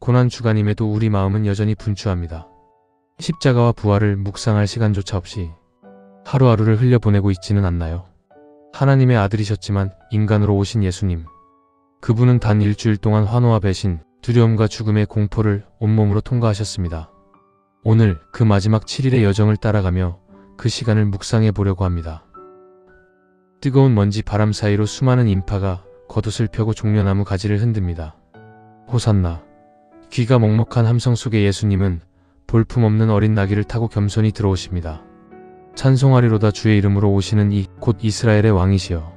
고난 주간임에도 우리 마음은 여전히 분주합니다. 십자가와 부활을 묵상할 시간조차 없이 하루하루를 흘려보내고 있지는 않나요? 하나님의 아들이셨지만 인간으로 오신 예수님. 그분은 단 일주일 동안 환호와 배신, 두려움과 죽음의 공포를 온몸으로 통과하셨습니다. 오늘 그 마지막 7일의 여정을 따라가며 그 시간을 묵상해 보려고 합니다. 뜨거운 먼지 바람 사이로 수많은 인파가 겉옷을 펴고 종려나무 가지를 흔듭니다. 호산나. 귀가 먹먹한 함성 속에 예수님은 볼품없는 어린 나귀를 타고 겸손히 들어오십니다. 찬송하리로다 주의 이름으로 오시는 이 곧 이스라엘의 왕이시여.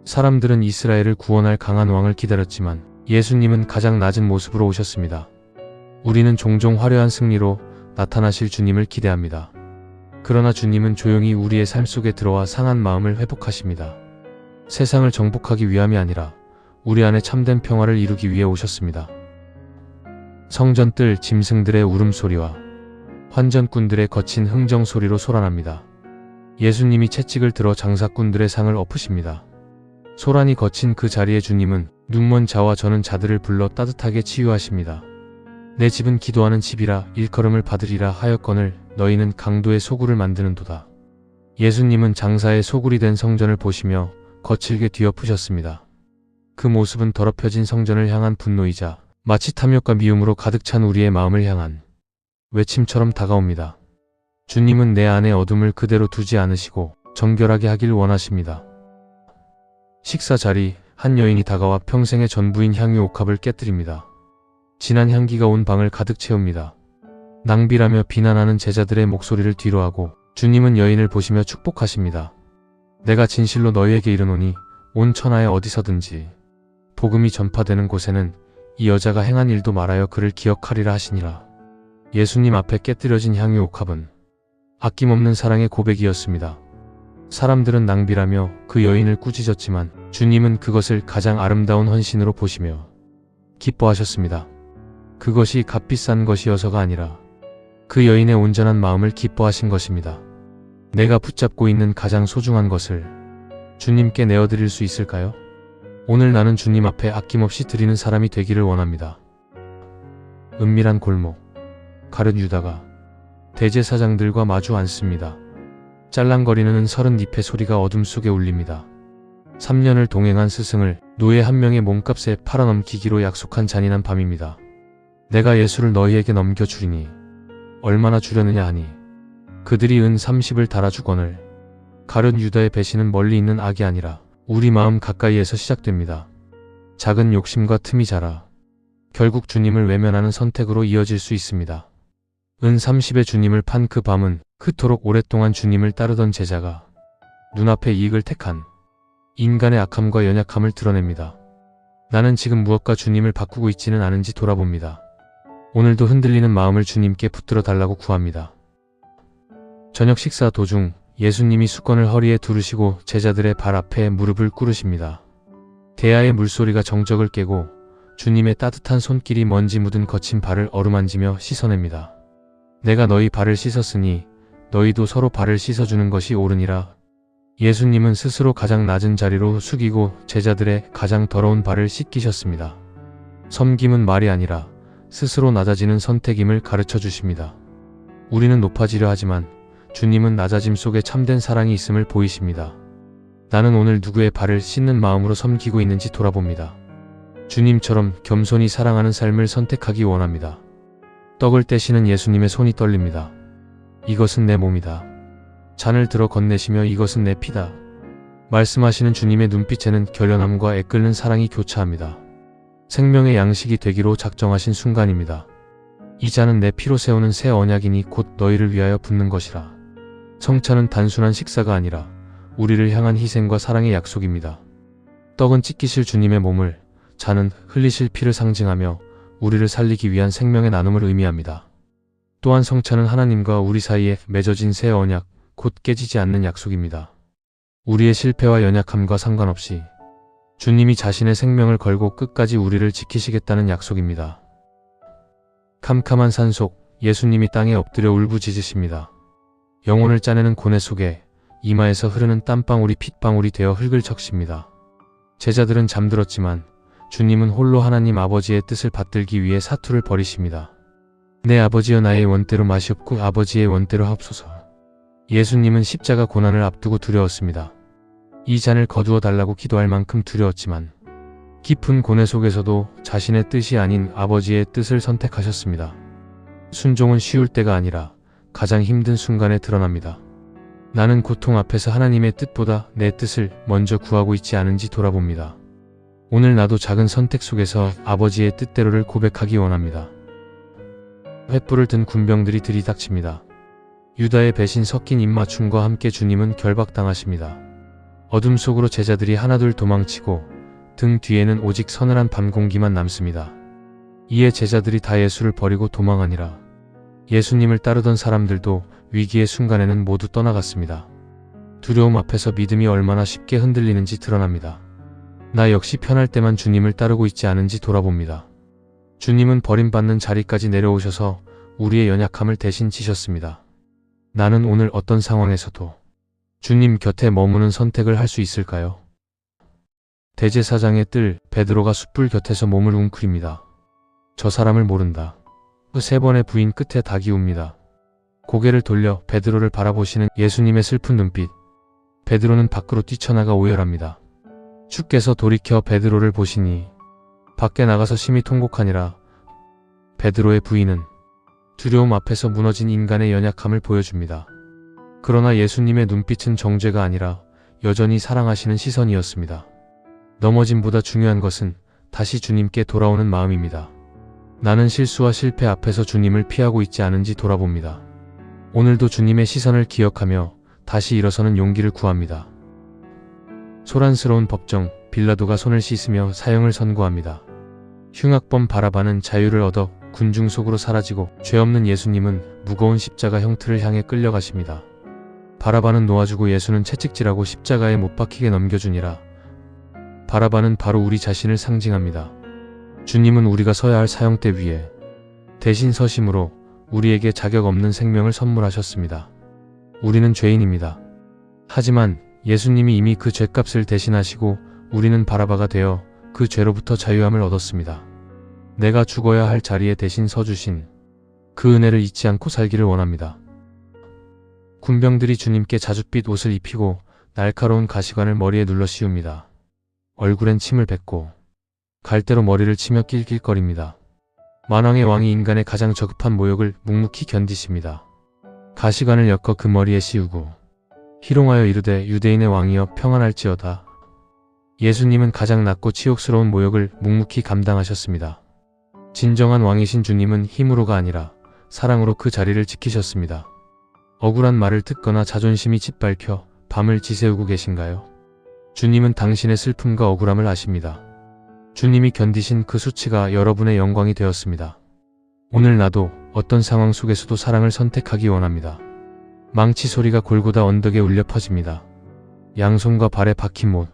사람들은 이스라엘을 구원할 강한 왕을 기다렸지만 예수님은 가장 낮은 모습으로 오셨습니다. 우리는 종종 화려한 승리로 나타나실 주님을 기대합니다. 그러나 주님은 조용히 우리의 삶 속에 들어와 상한 마음을 회복하십니다. 세상을 정복하기 위함이 아니라 우리 안에 참된 평화를 이루기 위해 오셨습니다. 성전 뜰 짐승들의 울음소리와 환전꾼들의 거친 흥정소리로 솟아납니다. 예수님이 채찍을 들어 장사꾼들의 상을 엎으십니다. 소란이 거친 그 자리에 주님은 눈먼 자와 저는 자들을 불러 따뜻하게 치유하십니다. 내 집은 기도하는 집이라 일컬음을 받으리라 하였거늘 너희는 강도의 소굴을 만드는도다. 예수님은 장사의 소굴이 된 성전을 보시며 거칠게 뒤엎으셨습니다. 그 모습은 더럽혀진 성전을 향한 분노이자 마치 탐욕과 미움으로 가득 찬 우리의 마음을 향한 외침처럼 다가옵니다. 주님은 내 안의 어둠을 그대로 두지 않으시고 정결하게 하길 원하십니다. 식사 자리, 한 여인이 다가와 평생의 전부인 향유 옥합을 깨뜨립니다. 진한 향기가 온 방을 가득 채웁니다. 낭비라며 비난하는 제자들의 목소리를 뒤로하고 주님은 여인을 보시며 축복하십니다. 내가 진실로 너희에게 이르노니 온 천하에 어디서든지 복음이 전파되는 곳에는 이 여자가 행한 일도 말하여 그를 기억하리라 하시니라. 예수님 앞에 깨뜨려진 향유 옥합은 아낌없는 사랑의 고백이었습니다. 사람들은 낭비라며 그 여인을 꾸짖었지만 주님은 그것을 가장 아름다운 헌신으로 보시며 기뻐하셨습니다. 그것이 값비싼 것이어서가 아니라 그 여인의 온전한 마음을 기뻐하신 것입니다. 내가 붙잡고 있는 가장 소중한 것을 주님께 내어드릴 수 있을까요? 오늘 나는 주님 앞에 아낌없이 드리는 사람이 되기를 원합니다. 은밀한 골목, 가룟 유다가 대제사장들과 마주 앉습니다. 짤랑거리는 30잎의 소리가 어둠 속에 울립니다. 3년을 동행한 스승을 노예 한 명의 몸값에 팔아넘기기로 약속한 잔인한 밤입니다. 내가 예수를 너희에게 넘겨주리니 얼마나 주려느냐 하니 그들이 은 30을 달아주거늘. 가룟 유다의 배신은 멀리 있는 악이 아니라 우리 마음 가까이에서 시작됩니다. 작은 욕심과 틈이 자라 결국 주님을 외면하는 선택으로 이어질 수 있습니다. 은 30의 주님을 판 그 밤은 그토록 오랫동안 주님을 따르던 제자가 눈앞의 이익을 택한 인간의 악함과 연약함을 드러냅니다. 나는 지금 무엇과 주님을 바꾸고 있지는 않은지 돌아봅니다. 오늘도 흔들리는 마음을 주님께 붙들어 달라고 구합니다. 저녁 식사 도중 예수님이 수건을 허리에 두르시고 제자들의 발 앞에 무릎을 꿇으십니다. 대야의 물소리가 정적을 깨고 주님의 따뜻한 손길이 먼지 묻은 거친 발을 어루만지며 씻어냅니다. 내가 너희 발을 씻었으니 너희도 서로 발을 씻어주는 것이 옳으니라. 예수님은 스스로 가장 낮은 자리로 숙이고 제자들의 가장 더러운 발을 씻기셨습니다. 섬김은 말이 아니라 스스로 낮아지는 선택임을 가르쳐 주십니다. 우리는 높아지려 하지만 주님은 낮아짐 속에 참된 사랑이 있음을 보이십니다. 나는 오늘 누구의 발을 씻는 마음으로 섬기고 있는지 돌아봅니다. 주님처럼 겸손히 사랑하는 삶을 선택하기 원합니다. 떡을 떼시는 예수님의 손이 떨립니다. 이것은 내 몸이다. 잔을 들어 건네시며 이것은 내 피다. 말씀하시는 주님의 눈빛에는 결연함과 애끓는 사랑이 교차합니다. 생명의 양식이 되기로 작정하신 순간입니다. 이 잔은 내 피로 세우는 새 언약이니 곧 너희를 위하여 붓는 것이라. 성찬은 단순한 식사가 아니라 우리를 향한 희생과 사랑의 약속입니다. 떡은 찢기실 주님의 몸을, 잔은 흘리실 피를 상징하며 우리를 살리기 위한 생명의 나눔을 의미합니다. 또한 성찬은 하나님과 우리 사이에 맺어진 새 언약, 곧 깨지지 않는 약속입니다. 우리의 실패와 연약함과 상관없이 주님이 자신의 생명을 걸고 끝까지 우리를 지키시겠다는 약속입니다. 캄캄한 산속 예수님이 땅에 엎드려 울부짖으십니다. 영혼을 짜내는 고뇌 속에 이마에서 흐르는 땀방울이 핏방울이 되어 흙을 적십니다. 제자들은 잠들었지만 주님은 홀로 하나님 아버지의 뜻을 받들기 위해 사투를 벌이십니다. 내 아버지여 나의 원대로 마시옵고 아버지의 원대로 하옵소서. 예수님은 십자가 고난을 앞두고 두려웠습니다. 이 잔을 거두어 달라고 기도할 만큼 두려웠지만 깊은 고뇌 속에서도 자신의 뜻이 아닌 아버지의 뜻을 선택하셨습니다. 순종은 쉬울 때가 아니라 가장 힘든 순간에 드러납니다. 나는 고통 앞에서 하나님의 뜻보다 내 뜻을 먼저 구하고 있지 않은지 돌아봅니다. 오늘 나도 작은 선택 속에서 아버지의 뜻대로를 고백하기 원합니다. 횃불을 든 군병들이 들이닥칩니다. 유다의 배신 섞인 입맞춤과 함께 주님은 결박당하십니다. 어둠 속으로 제자들이 하나둘 도망치고 등 뒤에는 오직 서늘한 밤 공기만 남습니다. 이에 제자들이 다 예수를 버리고 도망하니라. 예수님을 따르던 사람들도 위기의 순간에는 모두 떠나갔습니다. 두려움 앞에서 믿음이 얼마나 쉽게 흔들리는지 드러납니다. 나 역시 편할 때만 주님을 따르고 있지 않은지 돌아봅니다. 주님은 버림받는 자리까지 내려오셔서 우리의 연약함을 대신 지셨습니다. 나는 오늘 어떤 상황에서도 주님 곁에 머무는 선택을 할 수 있을까요? 대제사장의 뜰 베드로가 숯불 곁에서 몸을 웅크립니다. 저 사람을 모른다. 그 3번의 부인 끝에 닭이 웁니다. 고개를 돌려 베드로를 바라보시는 예수님의 슬픈 눈빛. 베드로는 밖으로 뛰쳐나가 오열합니다. 주께서 돌이켜 베드로를 보시니 밖에 나가서 심히 통곡하니라. 베드로의 부인은 두려움 앞에서 무너진 인간의 연약함을 보여줍니다. 그러나 예수님의 눈빛은 정죄가 아니라 여전히 사랑하시는 시선이었습니다. 넘어짐보다 중요한 것은 다시 주님께 돌아오는 마음입니다. 나는 실수와 실패 앞에서 주님을 피하고 있지 않은지 돌아봅니다. 오늘도 주님의 시선을 기억하며 다시 일어서는 용기를 구합니다. 소란스러운 법정, 빌라도가 손을 씻으며 사형을 선고합니다. 흉악범 바라바는 자유를 얻어 군중 속으로 사라지고 죄 없는 예수님은 무거운 십자가 형틀을 향해 끌려가십니다. 바라바는 놓아주고 예수는 채찍질하고 십자가에 못 박히게 넘겨주니라. 바라바는 바로 우리 자신을 상징합니다. 주님은 우리가 서야 할 사형대 위에 대신 서심으로 우리에게 자격 없는 생명을 선물하셨습니다. 우리는 죄인입니다. 하지만 예수님이 이미 그 죄값을 대신하시고 우리는 바라바가 되어 그 죄로부터 자유함을 얻었습니다. 내가 죽어야 할 자리에 대신 서주신 그 은혜를 잊지 않고 살기를 원합니다. 군병들이 주님께 자줏빛 옷을 입히고 날카로운 가시관을 머리에 눌러 씌웁니다. 얼굴엔 침을 뱉고 갈대로 머리를 치며 낄낄거립니다. 만왕의 왕이 인간의 가장 저급한 모욕을 묵묵히 견디십니다. 가시관을 엮어 그 머리에 씌우고 희롱하여 이르되 유대인의 왕이여 평안할지어다. 예수님은 가장 낮고 치욕스러운 모욕을 묵묵히 감당하셨습니다. 진정한 왕이신 주님은 힘으로가 아니라 사랑으로 그 자리를 지키셨습니다. 억울한 말을 듣거나 자존심이 짓밟혀 밤을 지새우고 계신가요? 주님은 당신의 슬픔과 억울함을 아십니다. 주님이 견디신 그 수치가 여러분의 영광이 되었습니다. 오늘 나도 어떤 상황 속에서도 사랑을 선택하기 원합니다. 망치 소리가 골고다 언덕에 울려 퍼집니다. 양손과 발에 박힌 못,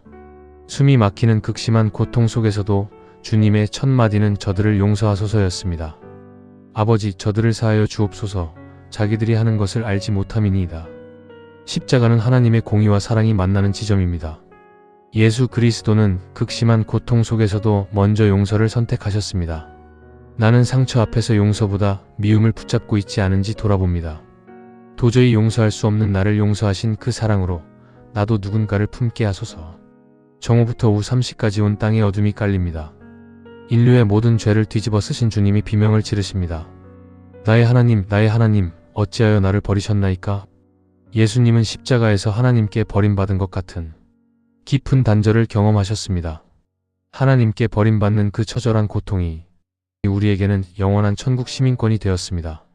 숨이 막히는 극심한 고통 속에서도 주님의 첫 마디는 저들을 용서하소서였습니다. 아버지, 저들을 사하여 주옵소서. 자기들이 하는 것을 알지 못함이니이다. 십자가는 하나님의 공의와 사랑이 만나는 지점입니다. 예수 그리스도는 극심한 고통 속에서도 먼저 용서를 선택하셨습니다. 나는 상처 앞에서 용서보다 미움을 붙잡고 있지 않은지 돌아봅니다. 도저히 용서할 수 없는 나를 용서하신 그 사랑으로 나도 누군가를 품게 하소서. 정오부터 오후 3시까지 온 땅에 어둠이 깔립니다. 인류의 모든 죄를 뒤집어 쓰신 주님이 비명을 지르십니다. 나의 하나님, 어찌하여 나를 버리셨나이까? 예수님은 십자가에서 하나님께 버림받은 것 같은 깊은 단절을 경험하셨습니다. 하나님께 버림받는 그 처절한 고통이 우리에게는 영원한 천국 시민권이 되었습니다.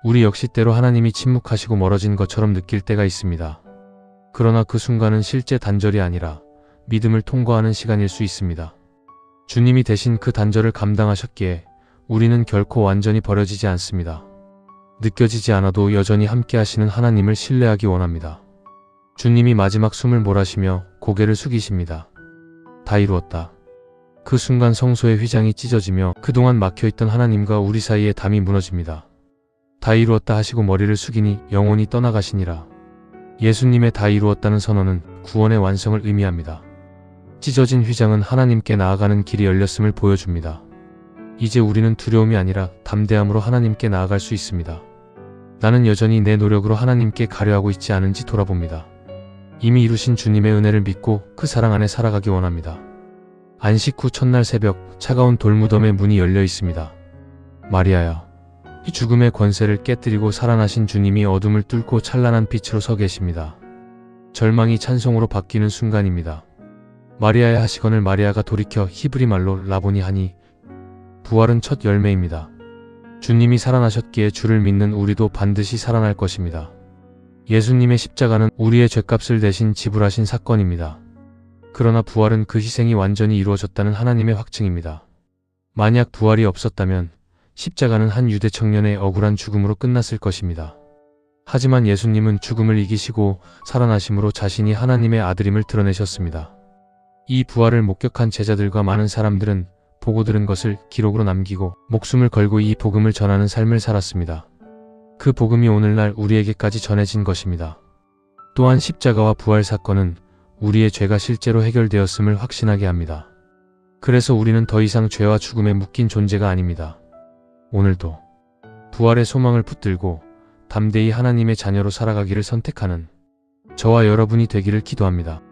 우리 역시 때로 하나님이 침묵하시고 멀어진 것처럼 느낄 때가 있습니다. 그러나 그 순간은 실제 단절이 아니라 믿음을 통과하는 시간일 수 있습니다. 주님이 대신 그 단절을 감당하셨기에 우리는 결코 완전히 버려지지 않습니다. 느껴지지 않아도 여전히 함께 하시는 하나님을 신뢰하기 원합니다. 주님이 마지막 숨을 몰아쉬며 고개를 숙이십니다. 다 이루었다. 그 순간 성소의 휘장이 찢어지며 그동안 막혀있던 하나님과 우리 사이의 담이 무너집니다. 다 이루었다 하시고 머리를 숙이니 영원히 떠나가시니라. 예수님의 다 이루었다는 선언은 구원의 완성을 의미합니다. 찢어진 휘장은 하나님께 나아가는 길이 열렸음을 보여줍니다. 이제 우리는 두려움이 아니라 담대함으로 하나님께 나아갈 수 있습니다. 나는 여전히 내 노력으로 하나님께 가려하고 있지 않은지 돌아봅니다. 이미 이루신 주님의 은혜를 믿고 그 사랑 안에 살아가기 원합니다. 안식 후 첫날 새벽, 차가운 돌무덤의 문이 열려 있습니다. 마리아야, 이 죽음의 권세를 깨뜨리고 살아나신 주님이 어둠을 뚫고 찬란한 빛으로 서 계십니다. 절망이 찬송으로 바뀌는 순간입니다. 마리아의 하시건을 마리아가 돌이켜 히브리 말로 라보니 하니, 부활은 첫 열매입니다. 주님이 살아나셨기에 주를 믿는 우리도 반드시 살아날 것입니다. 예수님의 십자가는 우리의 죄값을 대신 지불하신 사건입니다. 그러나 부활은 그 희생이 완전히 이루어졌다는 하나님의 확증입니다. 만약 부활이 없었다면 십자가는 한 유대 청년의 억울한 죽음으로 끝났을 것입니다. 하지만 예수님은 죽음을 이기시고 살아나심으로 자신이 하나님의 아들임을 드러내셨습니다. 이 부활을 목격한 제자들과 많은 사람들은 보고 들은 것을 기록으로 남기고 목숨을 걸고 이 복음을 전하는 삶을 살았습니다. 그 복음이 오늘날 우리에게까지 전해진 것입니다. 또한 십자가와 부활 사건은 우리의 죄가 실제로 해결되었음을 확신하게 합니다. 그래서 우리는 더 이상 죄와 죽음에 묶인 존재가 아닙니다. 오늘도 부활의 소망을 붙들고 담대히 하나님의 자녀로 살아가기를 선택하는 저와 여러분이 되기를 기도합니다.